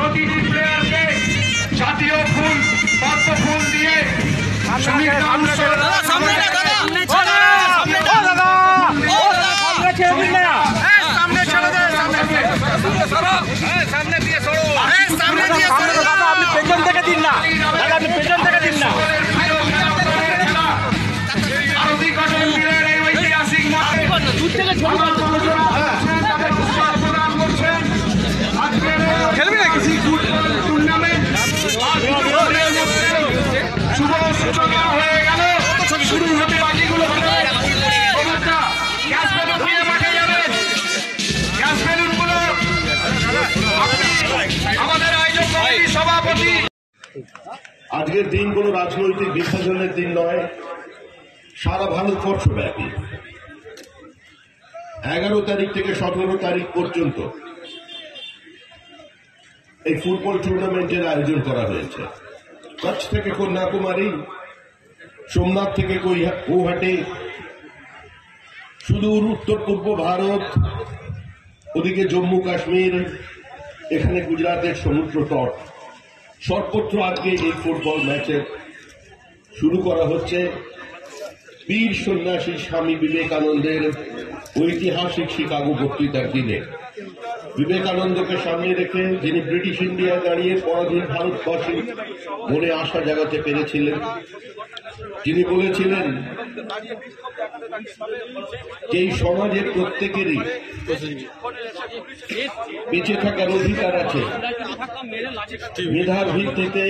প্রতিটি প্লেয়ারকে জাতীয় ফুল পদ্ম ফুল দিয়ে আপনি পেছন থেকে দিন না, আপনি পেছন থেকে দিন না। ঐতিহাসিক খেলবে নাকি টুর্নামেন্ট শুভ সূচনা হয়ে গেল, শুরু হতে বাকিগুলো গ্যাস বেলুন দিয়ে মাঠে যাবেন। গ্যাস বেলুন গুলো আমাদের আয়োজক কমিটির সভাপতি। আজকের দিন কোনো রাজনৈতিক বিভাজনের দিন নয়, সারা ভারতবর্ষব্যাপী 11 তারিখ থেকে 17 তারিখ পর্যন্ত এই ফুটবল টুর্নামেন্টের আয়োজন করা হয়েছে। কচ্ছ থেকে কন্যাকুমারী, সোমনাথ থেকে গৌহাটি, সুদূর উত্তর পূর্ব ভারত, ওদিকে জম্মু কাশ্মীর, এখানে গুজরাটের সমুদ্র তট, সর্বত্র আজকে এই ফুটবল ম্যাচে শুরু করা হচ্ছে বীর সন্ন্যাসী স্বামী বিবেকানন্দের ঐতিহাসিক শিকাগো বক্তৃতার দিনে। বিবেকানন্দকে সামনে রেখে যিনি ব্রিটিশ ইন্ডিয়ায় দাঁড়িয়ে পরাধীন ভারতবাসী মনে আশা জাগাতে পেরেছিলেন, যিনি বলেছিলেন যে এই সমাজের প্রত্যেকেরই বেঁচে থাকার অধিকার আছে, মেধার ভিত্তিতে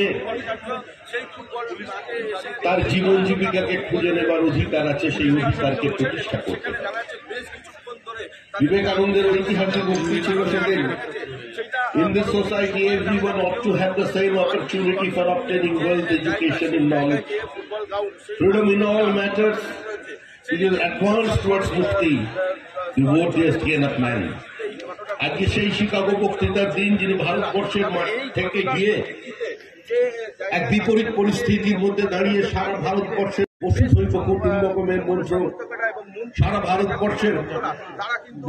তার জীবন জীবিকাকে খুঁজে নেবার অধিকার আছে, সেই অধিকারকে প্রতিষ্ঠা করতে। বিবেকানন্দের ঐতিহাসিক উক্তি ছিল সেদিন, in this society everyone ought to have the same opportunity for obtaining wealth, education and knowledge. Freedom in all matters, it is advanced towards mukti, the worthiest gain of man. আজকে সেই শিকাগো বক্তৃতার দিন, যিনি ভারতবর্ষের মাঠ থেকে গিয়ে এক বিপরীত পরিস্থিতির মধ্যে দাঁড়িয়ে সারা ভারতবর্ষের পশুধৈব কুটুম্বকমের মন্ত্র, সারা ভারতবর্ষের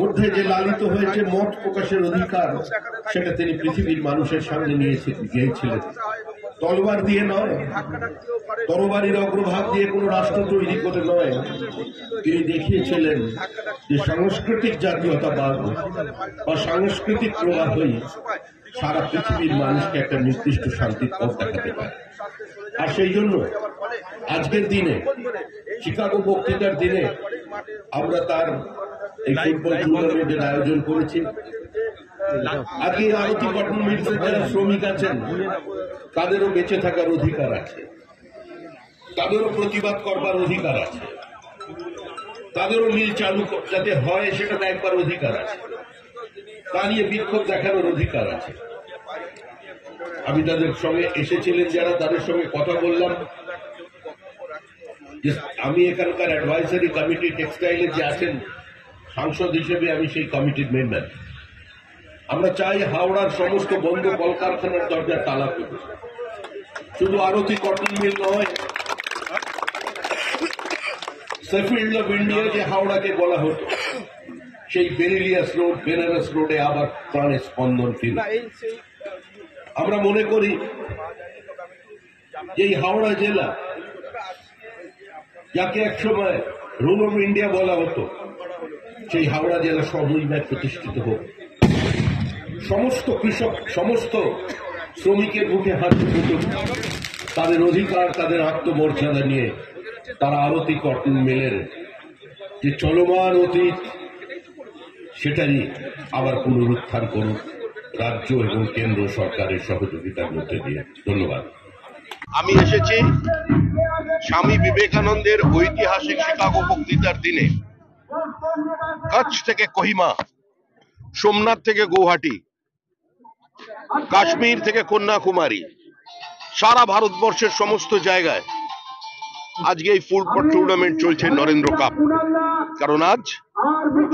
মধ্যে যে লালিত হয়েছে মত প্রকাশের অধিকার, সেটা তিনি পৃথিবীর মানুষের সামনে নিয়ে গিয়েছিলেন। তলবার দিয়ে নয়, তরবারির অগ্রভাগ দিয়ে কোনো রাষ্ট্র তৈরি করে নয়, তিনি দেখিয়েছিলেন যে সাংস্কৃতিক জাতীয়তাবাদ বা সাংস্কৃতিক প্রবাহই সারা পৃথিবীর মানুষকে একটা নির্দিষ্ট শান্তির পথ দেখাতে পারে। আর সেই জন্য আজকের দিনে, শিকাগো বক্তৃতার দিনে, আমরা তার এই ফুটবল টুর্নামেন্টের আয়োজন করেছি। আজকে আরতি কটন মিলসের যারা শ্রমিক আছেন, তাদেরও বেঁচে থাকার অধিকার আছে, তাদেরও প্রতিবাদ করবার অধিকার আছে, তাদেরও মিল চালু যাতে হয় সেটা দেখবার অধিকার আছে, তা নিয়ে বিক্ষোভ দেখানোর অধিকার আছে। আমি তাদের সঙ্গে এসেছিলেন যারা, তাদের সঙ্গে কথা বললাম। আমি এখানকার অ্যাডভাইসারি কমিটি টেক্সটাইলের যে আছেন সাংসদ হিসেবে, আমি সেই কমিটির মেম্বার। আমরা চাই হাওড়ার সমস্ত বন্ধ কলকারখানার দরজা তালা করবে। শুধু আরতি কটন মিল নয়, সেফিল্ড অফ ইন্ডিয়া যে হাওড়াকে বলা হতো, সেই বেরিলিয়াস রোড, বেনারস রোডে আবার প্রাণের স্পন্দন ফিরে। আমরা মনে করি যে এই হাওড়া জেলা, যাকে একসময় রুম অফ ইন্ডিয়া বলা হতো, সেই হাওড়া জেলা সহজভাবে প্রতিষ্ঠিত হোক। সমস্ত কৃষক, সমস্ত শ্রমিকের মুখে হাসি ফুটুক, তাদের অধিকার, তাদের আত্মমর্যাদা নিয়ে তারা আরতি কটন মিলের যে চলমান অতীত, সেটাই আবার পুনরুত্থান করুক রাজ্য এবং কেন্দ্র সরকারের সহযোগিতার মধ্যে দিয়ে। ধন্যবাদ। আমি এসেছি স্বামী বিবেকানন্দের ঐতিহাসিক শিকাগো বক্তৃতার দিনে। কচ্ছ থেকে কোহিমা, সোমনাথ থেকে গৌহাটি, কাশ্মীর থেকে কন্যাকুমারী, সারা ভারতবর্ষের সমস্ত জায়গায় আজকে এই ফুটবল টুর্নামেন্ট চলছে, নরেন্দ্র কাপ। কারণ আজ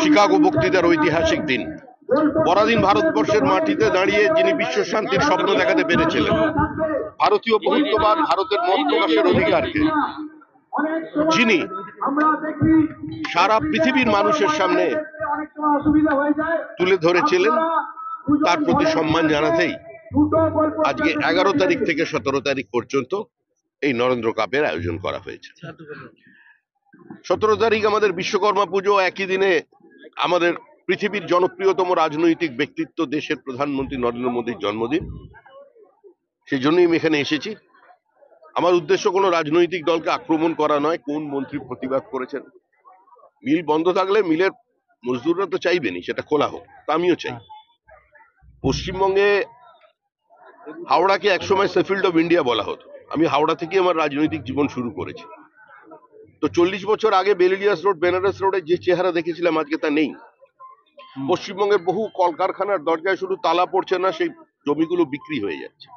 শিকাগো বক্তৃতার ঐতিহাসিক দিন। পরাধীন ভারতবর্ষের মাটিতে দাঁড়িয়ে যিনি বিশ্ব শান্তির স্বপ্ন দেখাতে পেরেছিলেন, ভারতীয় বহুত্ববাদ, ভারতের মত প্রকাশের অধিকারকে যিনি সারা পৃথিবীর মানুষের সামনে তুলে ধরেছিলেন, তার প্রতি সম্মান জানাতেই আজকে 11 তারিখ থেকে 17 তারিখ পর্যন্ত এই নরেন্দ্র কাপের আয়োজন করা হয়েছে। 17 তারিখ আমাদের বিশ্বকর্মা পুজো, একই দিনে আমাদের পৃথিবীর জনপ্রিয়তম রাজনৈতিক ব্যক্তিত্ব দেশের প্রধানমন্ত্রী নরেন্দ্র মোদীর জন্মদিন। সেই জন্যই আমি এখানে এসেছি। আমার উদ্দেশ্য কোনো রাজনৈতিক দলকে আক্রমণ করা নয়। কোন মন্ত্রী প্রতিবাদ করেছেন? মিল বন্ধ থাকলে মিলের মজদুররা তো চাইবেনই সেটা খোলা হোক, তা আমিও চাই। পশ্চিমবঙ্গে হাওড়াকে একসময় সেফিল্ড অফ ইন্ডিয়া বলা হতো। আমি হাওড়া থেকে আমার রাজনৈতিক জীবন শুরু করেছি। তো 40 বছর আগে বেলিলিয়াস রোড, বেনারস রোডে যে চেহারা দেখেছিলাম আজকে তা নেই। পশ্চিমবঙ্গের বহু কলকারখানার দরজায় শুধু তালা পড়ছে না, সেই জমিগুলো বিক্রি হয়ে যাচ্ছে।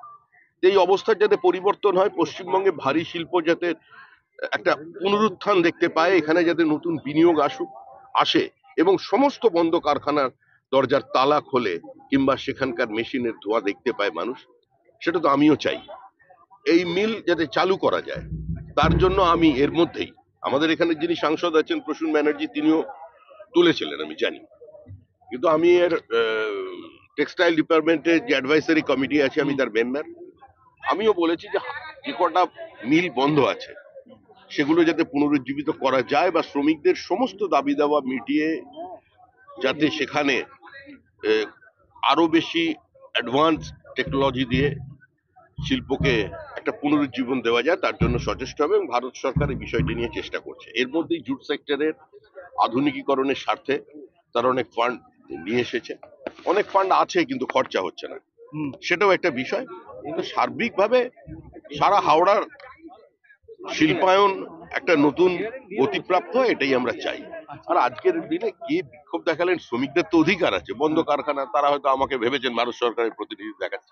এই অবস্থার যাতে পরিবর্তন হয়, পশ্চিমবঙ্গে ভারী শিল্প যাতে একটা পুনরুত্থান দেখতে পায়, এখানে যাতে নতুন বিনিয়োগ আসে এবং সমস্ত বন্ধ কারখানার দরজার তালা খোলে কিংবা সেখানকার মেশিনের ধোঁয়া দেখতে পায় মানুষ, সেটা তো আমিও চাই। এই মিল যাতে চালু করা যায় তার জন্য আমি এর মধ্যেই আমাদের এখানে যিনি সাংসদ আছেন প্রসূন ব্যানার্জি, তিনিও তুলেছিলেন আমি জানি, কিন্তু আমি এর টেক্সটাইল ডিপার্টমেন্টের যে অ্যাডভাইসারি কমিটি আছে আমি তার মেম্বার। আমিও বলেছি যে কটা মিল বন্ধ আছে সেগুলো যাতে পুনরুজ্জীবিত করা যায় বা শ্রমিকদের সমস্ত দাবি দাওয়া মিটিয়ে যাতে সেখানে আরো বেশি অ্যাডভান্স টেকনোলজি দিয়ে শিল্পকে একটা পুনরুজ্জীবন দেওয়া যায় তার জন্য সচেষ্ট হবে এবং ভারত সরকার এই বিষয়টি নিয়ে চেষ্টা করছে। এর মধ্যেই জুট সেক্টরের আধুনিকীকরণের স্বার্থে তারা অনেক ফান্ড নিয়ে এসেছে। অনেক ফান্ড আছে কিন্তু খরচা হচ্ছে না, সেটাও একটা বিষয়। কিন্তু সার্বিকভাবে সারা হাওড়ার শিল্পায়ন একটা নতুন গতিপ্রাপ্ত হয়, এটাই আমরা চাই। আর আজকের দিনে কে বিক্ষোভ দেখালেন? শ্রমিকদের তো অধিকার আছে, বন্ধ কারখানা, তারা হয়তো আমাকে ভেবেছেন ভারত সরকারের প্রতিনিধি দেখাচ্ছে।